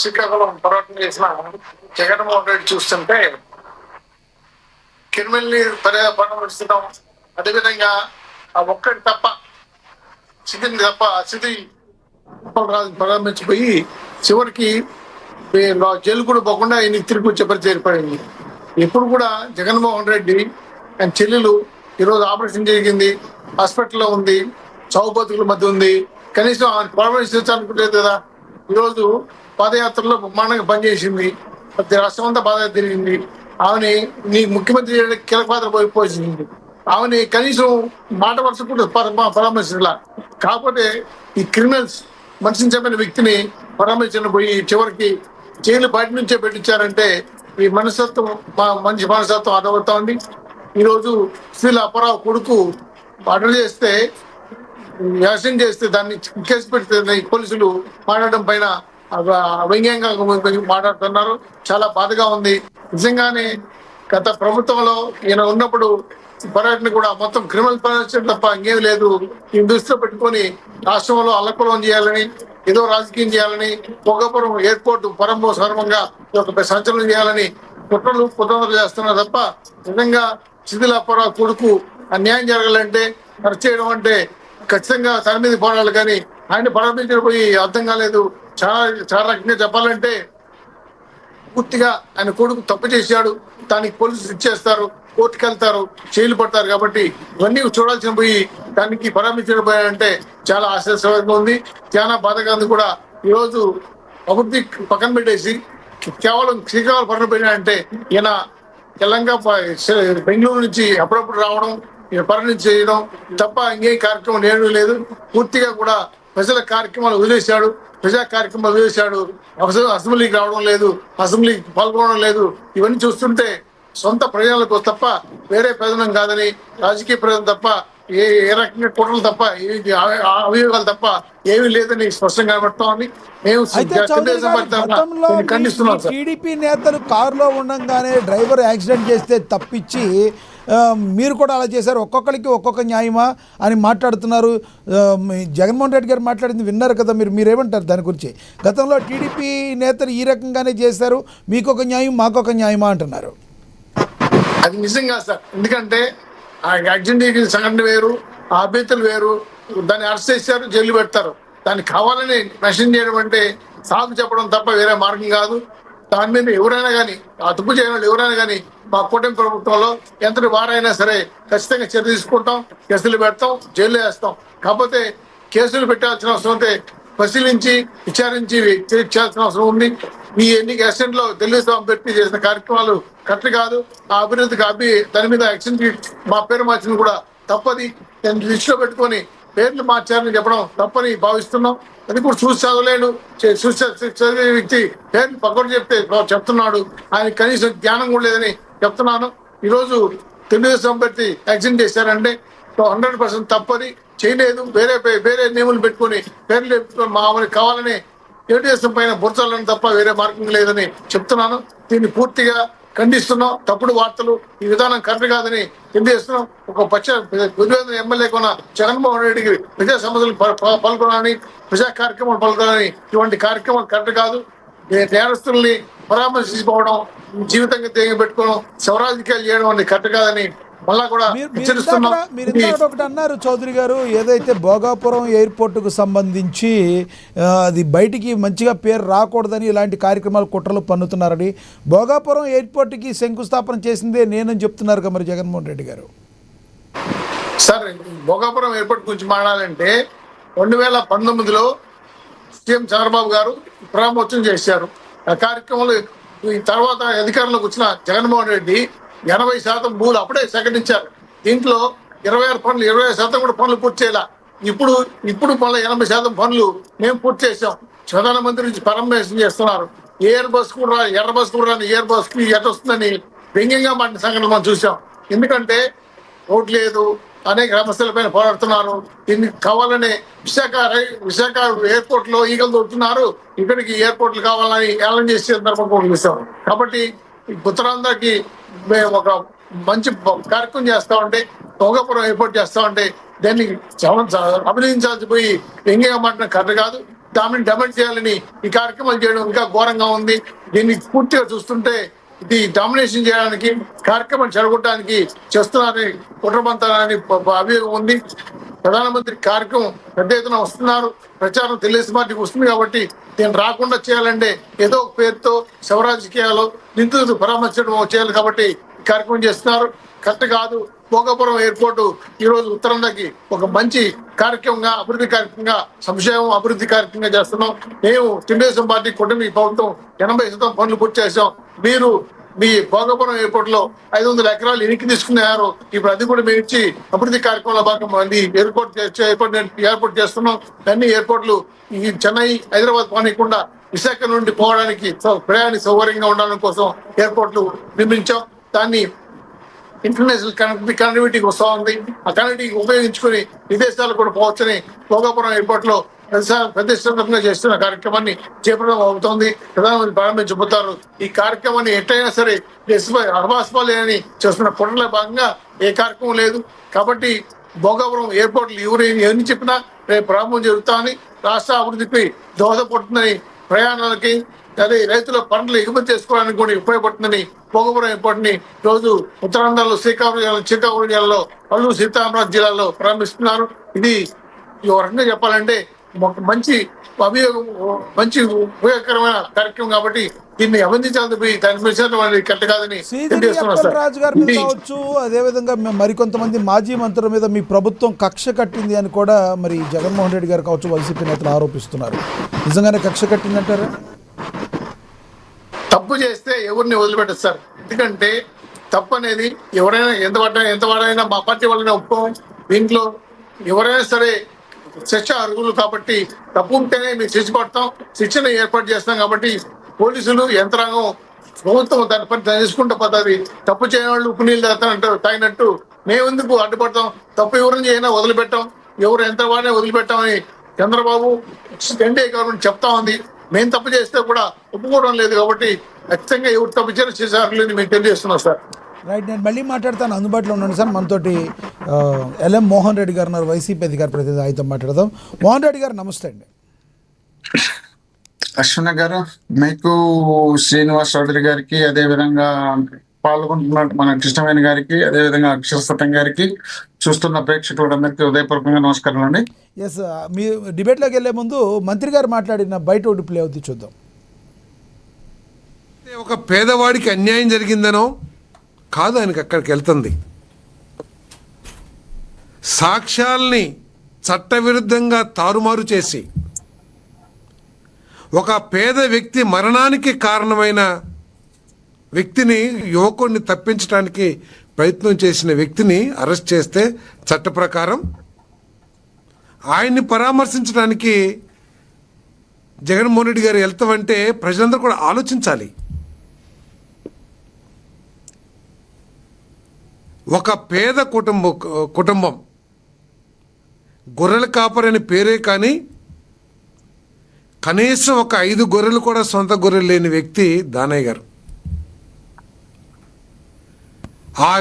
శ్రీకాకుళం పోరాటం చేసిన జగన్మోహన్ రెడ్డి చూస్తుంటే కిరిమిల్ని పరామర్శించడం, అదేవిధంగా ఆ ఒక్కటి తప్ప స్థితిని తప్ప స్థితి ప్రారంభించిపోయి చివరికి జైలు కూడా పోకుండా ఆయన తిరిగి వచ్చే పరిస్థితి ఏర్పడింది. ఇప్పుడు కూడా జగన్మోహన్ రెడ్డి ఆయన చెల్లెలు ఈరోజు ఆపరేషన్ జరిగింది, హాస్పిటల్లో ఉంది, చావు బతుకుల మధ్య ఉంది. కనీసం ఆయన పరామర్శించాలనుకుంటలేదు కదా. ఈరోజు పాదయాత్రలో బ్రహ్మాండంగా పనిచేసింది, ప్రతి రాష్ట్రం అంతా పాదయాత్ర తిరిగింది. ఆమెని నీ ముఖ్యమంత్రి కీలక పాత్ర పోషించింది. ఆమెని కనీసం మాట వరుస కూడా పరామర్శించాల. కాకపోతే ఈ క్రిమినల్స్ మనిషిని చంపిన వ్యక్తిని పరామర్శించడం పోయి చివరికి జైలు బయట నుంచే పెట్టించారంటే ఈ మనస్తత్వం మంచి మనస్తత్వం అర్థమవుతా ఉంది. ఈరోజు శ్రీల అప్పారావు కొడుకు మర్డర్ చేస్తే, వ్యాసం చేస్తే దాన్ని కేసు పెడితే పోలీసులు మాట్లాడడం పైన వ్యంగ్యంగా మాట్లాడుతున్నారు. చాలా బాధగా ఉంది. నిజంగానే గత ప్రభుత్వంలో ఈయన ఉన్నప్పుడు పర్యటన కూడా మొత్తం క్రిమినల్ పర్యటన తప్ప ఇంకేం లేదు. ఈ దృష్టిలో పెట్టుకొని రాష్ట్రంలో అల్లకలం చేయాలని, ఏదో రాజకీయం చేయాలని, భోగాపురం ఎయిర్పోర్ట్ సర్వంగా ఒక సంచలనం చేయాలని కుట్రలు చేస్తున్నారు తప్ప నిజంగా శ్రీల అప్పారావు కొడుకు అన్యాయం జరగాలంటే అరెస్ట్ చేయడం అంటే ఖచ్చితంగా తన మీద పోరాడాలి. కానీ ఆయన పరామర్శించబోయి అర్థం కాలేదు. చాలా రకంగా చెప్పాలంటే పూర్తిగా ఆయన కొడుకు తప్పు చేశాడు, దానికి పోలీసులు ఇచ్చేస్తారు, కోర్టుకు వెళ్తారు, జైలు పడతారు. కాబట్టి ఇవన్నీ చూడాల్సిన పోయి దానికి పరామర్శించబోయాడంటే చాలా ఆశ్చర్యంగా ఉంది, చాలా బాధగా ఉంది కూడా. ఈరోజు అభివృద్ధి పక్కన పెట్టేసి కేవలం శ్రీకాకుళం పక్కన పెట్టాడంటే ఈయన తెలంగాణ బెంగళూరు నుంచి అప్పుడప్పుడు రావడం, పర్యటన చేయడం తప్ప ఇంకేం కార్యక్రమం ఏమీ లేదు. పూర్తిగా కూడా ప్రజల కార్యక్రమాలు వదిలేశాడు, ప్రజా కార్యక్రమాలు వదిలేశాడు. అసెంబ్లీకి రావడం లేదు, అసెంబ్లీకి పాల్గొనడం లేదు. ఇవన్నీ చూస్తుంటే సొంత ప్రయోజనాలకు తప్ప వేరే ప్రయోజనం కాదని, రాజకీయ ప్రయోజనం తప్ప ఏ రకంగా కుట్రలు తప్ప అభియోగాలు తప్ప ఏమీ లేదని స్పష్టంగా కనబడుతోంది. మేము ఖండిస్తున్నాం. టీడీపీ నేతలు కారులో ఉండగానే డ్రైవర్ యాక్సిడెంట్ చేస్తే తప్పించి మీరు కూడా అలా చేశారు, ఒక్కొక్కరికి ఒక్కొక్క న్యాయమా అని మాట్లాడుతున్నారు. జగన్మోహన్ రెడ్డి గారు మాట్లాడింది విన్నారు కదా, మీరేమంటారు దాని గురించి? గతంలో టీడీపీ నేతలు ఈ రకంగానే చేశారు, మీకొక న్యాయం మాకొక న్యాయమా అంటున్నారు. అది నిజంగా సార్. ఎందుకంటే ఆ యాక్సిడెంట్ సంఘటన వేరు, ఆ అభ్యర్థులు వేరు. దాన్ని అరెస్ట్ చేశారు, జైలు పెడతారు. దాన్ని కావాలని మెన్షన్ చేయడం అంటే సాగు చెప్పడం తప్ప వేరే మార్గం కాదు. దాని మీద ఎవరైనా కానీ, ఆ తప్పు చేయడం ఎవరైనా కానీ మా కూటమి ప్రభుత్వంలో ఎంతటి వారైనా సరే ఖచ్చితంగా చర్య తీసుకుంటాం, కేసులు పెడతాం, జైలు వేస్తాం. కాకపోతే కేసులు పెట్టాల్సిన అవసరం అయితే పరిశీలించి విచారించి చేయాల్సిన అవసరం ఉంది. ఈ ఎన్నిక యాక్సిడెంట్ లో తెలుగుదేశం అభ్యర్థి చేసిన కార్యక్రమాలు కరెక్ట్ కాదు. ఆ అభివృద్ధికి దాని మీద యాక్సిడెంట్ మా పేరు మార్చిన కూడా తప్పది. నేను దృష్టిలో పెట్టుకొని పేర్లు మార్చారని చెప్పడం తప్పని భావిస్తున్నాం. అది కూడా చూసి చదవలేడు, చదివే వ్యక్తి పేర్లు పక్కన చెప్తున్నాడు. ఆయన కనీసం జ్ఞానం కూడా లేదని చెప్తున్నాను. ఈరోజు తెలుగుదేశం అభ్యర్థి యాక్సిడెంట్ చేశారంటే 100% తప్పది, చేయలేదు. వేరే నియమాలు పెట్టుకొని పేర్లు పెట్టుకొని మామూలు కావాలని తెలుగుదేశం పైన బుర్చాలని తప్ప వేరే మార్గం లేదని చెప్తున్నాను. దీన్ని పూర్తిగా ఖండిస్తున్నాం. తప్పుడు వార్తలు, ఈ విధానం కరెక్ట్ కాదని తెలియజేస్తున్నాం. ఒక గురువేంద్ర ఎమ్మెల్యే కొన్న జగన్మోహన్ రెడ్డికి ప్రజా సమస్యలు పాల్గొనాలని, ప్రజా కార్యక్రమాలు పాల్గొనాలని ఇటువంటి కార్యక్రమాలు కరెక్ట్ కాదు. నేరస్తుల్ని పరామర్శించుకోవడం, జీవితంగా తేగ పెట్టుకోవడం, శవరాజకీయాలు చేయడం అనేది కరెక్ట్ కాదని మళ్ళా కూడా మీరు ఒకటి అన్నారు చౌదరి గారు, ఏదైతే భోగాపురం ఎయిర్పోర్టుకు సంబంధించి అది బయటికి మంచిగా పేరు రాకూడదని ఇలాంటి కార్యక్రమాలు కుట్రలు పన్నుతున్నారని, భోగాపురం ఎయిర్పోర్టుకి శంకుస్థాపన చేసిందే నేనని చెప్తున్నారు కదా మరి జగన్మోహన్ రెడ్డి గారు. సార్, భోగాపురం ఎయిర్పోర్ట్ గురించి మాట్లాడాలంటే 2019లో సీఎం చంద్రబాబు గారు ప్రారంభోత్సవం చేశారు. ఆ కార్యక్రమంలో ఈ తర్వాత అధికారంలోకి వచ్చిన జగన్మోహన్ రెడ్డి 80% భూములు అప్పుడే సేకరించారు. దీంట్లో 26 పనులు, 25% కూడా పనులు పూర్తి చేయాల. ఇప్పుడు మళ్ళీ 80% పనులు మేము పూర్తి చేసాం. ప్రధానమంత్రి నుంచి పరామర్శం చేస్తున్నారు. ఎయిర్ బస్ కూడా ఎర్ర బస్ కూడా ఎయిర్ బస్ కి ఎట్ వస్తుందని వ్యంగ్యంగా మాట్లాడిన సంఘటనలు మనం చూసాం. ఎందుకంటే రోడ్ లేదు, అనేక సమస్యలపైన పోరాడుతున్నారు. దీన్ని కావాలని విశాఖ ఎయిర్పోర్ట్ లో ఈగలు దొరుకుతున్నారు, ఇక్కడికి ఎయిర్పోర్ట్లు కావాలని ఏలం చేసే సందర్భం చూసాం. కాబట్టి ఉత్తరాంధ్రకి మేము ఒక మంచి కార్యక్రమం చేస్తామంటే, భోగాపురం ఎయిర్పోర్ట్ చేస్తామంటే దాన్ని అభినందించాల్సి పోయి వ్యంగ్యంగా మాట్లాడిన కరెక్ట్ కాదు. దాన్ని డెవలప్ చేయాలని ఈ కార్యక్రమాలు చేయడం ఇంకా ఘోరంగా ఉంది. దీన్ని పూర్తిగా చూస్తుంటే ఇది డామినేషన్ చేయడానికి, కార్యక్రమం చెడగొట్టడానికి చేస్తున్నారని కుట్రబంతాలని అభియోగం ఉంది. ప్రధానమంత్రి కార్యక్రమం పెద్ద ఎత్తున వస్తున్నారు, ప్రచారం తెలుగుదేశం పార్టీకి వస్తుంది కాబట్టి దీన్ని రాకుండా చేయాలంటే ఏదో ఒక పేరుతో శవరాజకీయాలు నిందితులు పరామర్శించడం చేయాలి కాబట్టి ఈ కార్యక్రమం చేస్తున్నారు. కరెక్ట్ కాదు. భోగాపురం ఎయిర్పోర్టు ఈ రోజు ఉత్తరాంధ్రకి ఒక మంచి కార్యక్రమంగా, అభివృద్ధి కార్యక్రమంగా, సంక్షేమం అభివృద్ధి కార్యక్రమంగా చేస్తున్నాం. మేము తెలుగుదేశం పార్టీ కుటుంబ ప్రభుత్వం 80% పనులు పూర్తి చేసాం. మీరు మీ భోగాపురం ఎయిర్పోర్ట్ లో 500 ఎకరాలు ఎనికి తీసుకున్నారు. ఇప్పుడు అది కూడా మేము ఇచ్చి అభివృద్ధి కార్యక్రమంలో భాగంగా మళ్ళీ ఎయిర్పోర్ట్ చేస్తున్నాం. అన్ని ఎయిర్పోర్ట్లు ఈ చెన్నై, హైదరాబాద్ పోనీయకుండా విశాఖ నుండి పోవడానికి ప్రయాణ సౌకర్యంగా ఉండడం కోసం ఎయిర్పోర్ట్లు నిర్మించాం. దాన్ని ఇంటర్నేషనల్ కనెక్టివిటీకి వస్తూ ఉంది. ఆ కనెక్టివిటీ ఉపయోగించుకుని విదేశాలకు కూడా పోవచ్చని భోగాపురం ఎయిర్పోర్ట్ లో ప్రతిష్టాత్మకంగా చేస్తున్న కార్యక్రమాన్ని చేపట్టడం అవుతోంది. ప్రధానమంత్రి ప్రారంభించబోతారు. ఈ కార్యక్రమాన్ని ఎట్టయినా సరే అర్వాస్పాలని చేస్తున్న కుట్రలో భాగంగా ఏ కార్యక్రమం లేదు కాబట్టి భోగాపురం ఎయిర్పోర్ట్లు ఎవరిని చెప్పినా రేపు ప్రారంభం జరుగుతామని, రాష్ట్ర అభివృద్ధికి దోహదపడుతుందని, ప్రయాణాలకి అదే రైతుల పంటలు ఎగుమతి చేసుకోవడానికి కూడా ఉపయోగపడుతుందని భోగాపురం ఎయిర్పోర్ట్ ని రోజు ఉత్తరాంధ్రలో శ్రీకాకుళం జిల్లాలో, అల్లూరు సీతారామరాజు జిల్లాలో ప్రారంభిస్తున్నారు. ఇది ఒక రకంగా చెప్పాలంటే మంచి ఉపయోగకరమైన కార్యక్రమం కాబట్టి దీన్ని అభినందించాలని దాని కరెక్ట్ కాదని రాజు గారి మీద కావచ్చు, అదేవిధంగా మరికొంతమంది మాజీ మంత్రుల మీద మీ ప్రభుత్వం కక్ష కట్టింది అని కూడా మరి జగన్మోహన్ రెడ్డి గారు కావచ్చు, వైసీపీ నేతలు ఆరోపిస్తున్నారు. నిజంగానే కక్ష కట్టిందంటారా? తప్పు చేస్తే ఎవరిని వదిలిపెట్టేస్తారు. ఎందుకంటే తప్పు అనేది ఎవరైనా ఎంత వాడైనా మా పార్టీ వాళ్ళైనా ఒప్పుకోం. దీంట్లో ఎవరైనా సరే శిక్ష అర్హులు కాబట్టి తప్పు ఉంటేనే మేము శిక్ష పడతాం, శిక్షణ ఏర్పాటు చేస్తాం. కాబట్టి పోలీసులు, యంత్రాంగం, ప్రభుత్వం దాని పని చేసుకుంటూ పోతుంది. తప్పు చేయని వాళ్ళు ఉప్పు నీళ్ళు తాగినట్టు మేము ఎందుకు అడ్డుపడతాం? తప్పు ఎవరిని చేయనా వదిలిపెట్టాం, ఎవరు ఎంత వాడినా వదిలిపెట్టామని చంద్రబాబు ఎన్డీఏ గవర్నమెంట్ చెప్తా ఉంది. మేము తప్పు చేస్తే కూడా ఒప్పుకోవడం లేదు కాబట్టి ఖచ్చితంగా ఎవరు తప్పు చేశారు మేము తెలియజేస్తున్నాం సార్. రైట్, నేను మళ్ళీ మాట్లాడతాను. అందుబాటులో ఉన్నాను సార్. మనతోటి ఎల్ఎం మోహన్ రెడ్డి గారు ఉన్నారు, వైసీపీ అధికార ప్రతినిధి. ఆయనతో మాట్లాడదాం. మోహన్ రెడ్డి గారు నమస్తే అండి. అశ్విన గారు, మీకు, శ్రీనివాస్ చౌదరి గారికి, అదేవిధంగా పాల్గొంటున్న మన కృష్ణవేణి గారికి, అదేవిధంగా అక్షర సత్యం గారికి, చూస్తున్న ప్రేక్షకులందరికీ హృదయపూర్వకంగా నమస్కారం అండి. ఎస్, మీ డిబేట్లోకి వెళ్ళే ముందు మంత్రి గారు మాట్లాడిన బయట ఒకటి ప్లే అవుతుంది, చూద్దాం. ఒక పేదవాడికి అన్యాయం జరిగిందనో కాదు ఆయనకి అక్కడికి వెళ్తుంది. సాక్ష్యాల్ని చట్టవిరుద్ధంగా తారుమారు చేసి ఒక పేద వ్యక్తి మరణానికి కారణమైన వ్యక్తిని, యువకుడిని తప్పించడానికి ప్రయత్నం చేసిన వ్యక్తిని అరెస్ట్ చేస్తే చట్ట ప్రకారం ఆయన్ని పరామర్శించడానికి జగన్మోహన్ రెడ్డి గారు వెళ్తామంటే ప్రజలందరూ కూడా ఆలోచించాలి. ఒక పేద కుటుంబం గొర్రెల కాపరని పేరే కానీ కనీసం ఒక 5 గొర్రెలు కూడా సొంత గొర్రెలు లేని వ్యక్తి దానయ్య గారు. ఆ